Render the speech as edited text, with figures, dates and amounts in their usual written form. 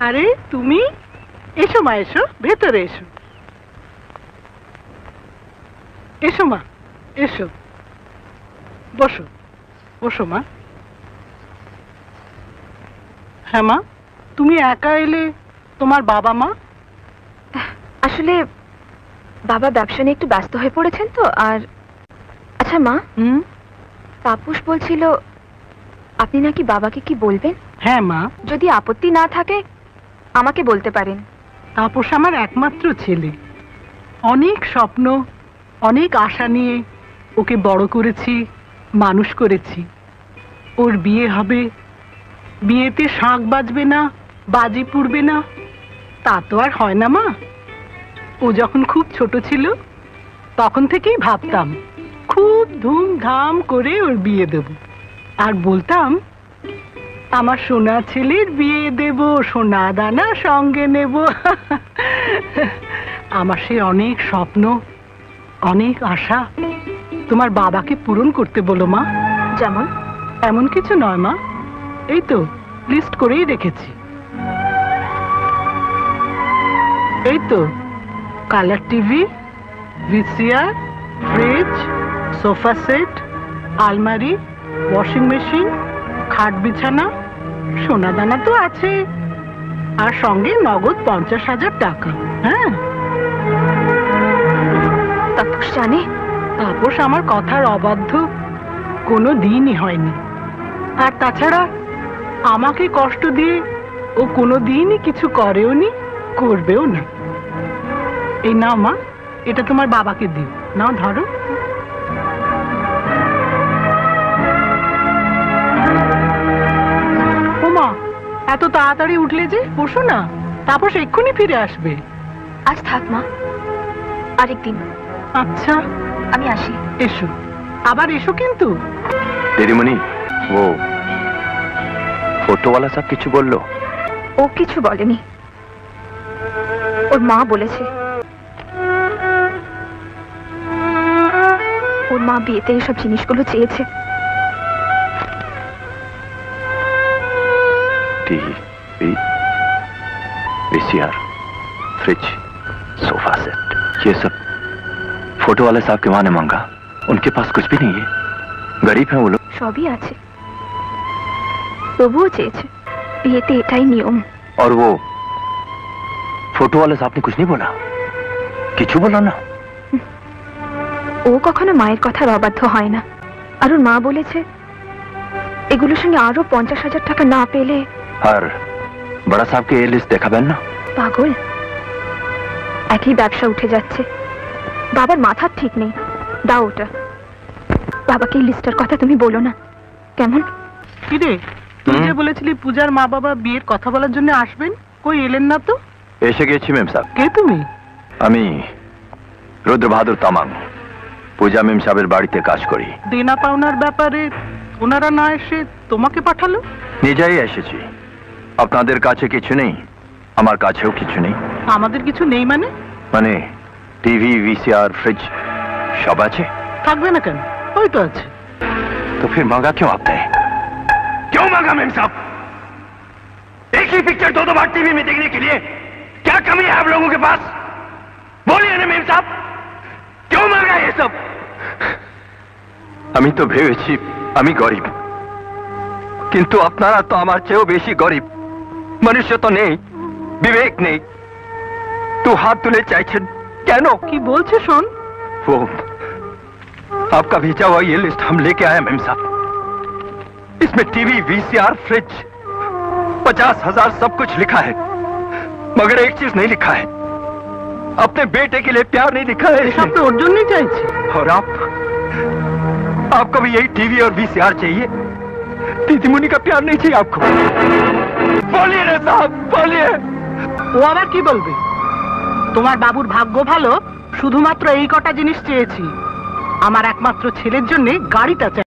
আরে তুমি এসো মা, এসো ভেতরে এসো। এসো মা, এসো, বসো বসো মা। হ্যাঁ মা, তুমি একা এলে, তোমার বাবা মা? আসলে বাবা ব্যবসা নিয়ে একটু ব্যস্ত হয়ে পড়েছেন তো। আর আচ্ছা মা, তাপস বলছিল আপনি নাকি বাবাকে কি বলবেন? হ্যাঁ মা, যদি আপত্তি না থাকে আমাকে বলতে পারেন। তাপস আমার একমাত্র ছেলে। অনেক স্বপ্ন, অনেক আশা নিয়ে ওকে বড় করেছি, মানুষ করেছি। ওর বিয়ে হবে, বিয়েতে শাঁখ বাজবে না, বাজি পুড়বে না, তা তো আর হয় না মা। ও যখন খুব ছোট ছিল তখন থেকেই ভাবতাম খুব ধুমধাম করে ওর বিয়ে দেব, আর বলতাম আমার সোনা ছেলের বিয়ে দেব, সোনা দানা সঙ্গে নেব। আমার সে অনেক স্বপ্ন, অনেক আশা তোমার বাবাকে পূরণ করতে বলো মা। যেমন? এমন কিছু নয় মা, এই তো লিস্ট করেই রেখেছি। এই তো colour TV, VCR, fridge, sofa set, আলমারি, ওয়াশিং মেশিন, খাট বিছানা, সোনা দানা তো আছে, আর সঙ্গে নগদ 50,000 টাকা। হ্যাঁ, তাপস জানে? তাপস আমার কথার অবাধ্য কোনো দিনই হয়নি। আর তাছাড়া আমাকে কষ্ট দিয়ে ও কোনো দিনই কিছু করেও নি, করবেও না। এই নাও মা, এটা তোমার বাবাকে দিও, নাও ধরো। ও মা, এত তাড়াতাড়ি উঠলে যে, বসো না, তাপস এক্ষুনি ফিরে আসবে। আজ থাক মা, আরেকদিন। আচ্ছা, আমি আসি। এসো, আবার এসো কিন্তু। দিদিমণি, ও ফটোওয়ালা সব কিছু বললো? ও কিছু বলেনি, ওর মা বলেছে। ওর মা বিয়েতে এসব জিনিসগুলো চেয়েছে। TV, VCR, fridge, sofa set, ये सब फोटो वाले साहब के माँ ने मांगा। उनके पास कुछ भी नहीं है, गरीब हैं वो लोग। সবই আছে, তবুও চেয়েছে। বিয়েতে এটাই নিয়ম। और वो फोटो वाले साहब ने कुछ नहीं बोला? किचू बोला ना? ও কখনো মায়ের কথার অবাধ্য হয় না। আর ওর মা বলেছে এগুলোর সঙ্গে আরো 50,000 টাকা না পেলে। और बड़ा साहब के ये लिस्ट देखा ना? পাগল, একই ব্যবসা উঠে যাচ্ছে, বাবার মাথার ঠিক নেই। দাও ওটা, বাবাকে এই লিস্টের কথা তুমি বলো না, কেমন? কি রে, তুই যে বলেছিলি পূজার মা বাবা বিয়ের কথা বলার জন্য আসবেন, কই এলেন না তো? এসে গেছি মেম সাহেব। কে তুমি? আমি রুদ্র বাহাদুর তামাং, পূজা মেম সাহেবের বাড়িতে কাজ করি। দেনা পাওনার ব্যাপারে ওনারা না এসে তোমাকে পাঠালো? নিজেই এসেছি। আপনাদের কাছে কিছু নেই, আমার কাছেও কিছু নেই। আমাদের কিছু নেই মানে? মানে टीवी, वीसीआर, फ्रिज सब আছে। থাকবে না কেন, ওই তো আছে। तो फिर मांगा क्यों आपने? क्यों मांगा मेम साहब? एक ही पिक्चर दो बार टीवी में देखने के लिए क्या कमी है आप लोगों के पास? बोलिए ना मेम साहब, क्यों मांगा ये सब? আমি তো ভেবেছি আমি গরিব, কিন্তু আপনারা তো আমার চেয়েও বেশি গরিব। মনুষ্য তো নেই, বিবেক নেই, তো হাত তুলে চাইছেন কেন? কি বলছে শোন। वो आपका भेजा हुआ ये लिस्ट हम लेके आए मेम साहब। इसमें टीवी, वीसीआर, फ्रिज, 50,000 सब कुछ लिखा है, मगर एक चीज नहीं लिखा है, अपने बेटे के लिए प्यार नहीं लिखा है। সব তো ওর জন্যই চাইছি। और आपको भी यही टीवी और वीसीआर चाहिए? दीदी मुनि का प्यार नहीं चाहिए आपको? बोलिए ना साहब, बोलिए। ও আবার কি বলবে? তোমার বাবুর ভাগ্য ভালো, শুধুমাত্র এই কটা জিনিস চেয়েছি। আমার একমাত্র ছেলের জন্য গাড়িটা চাই।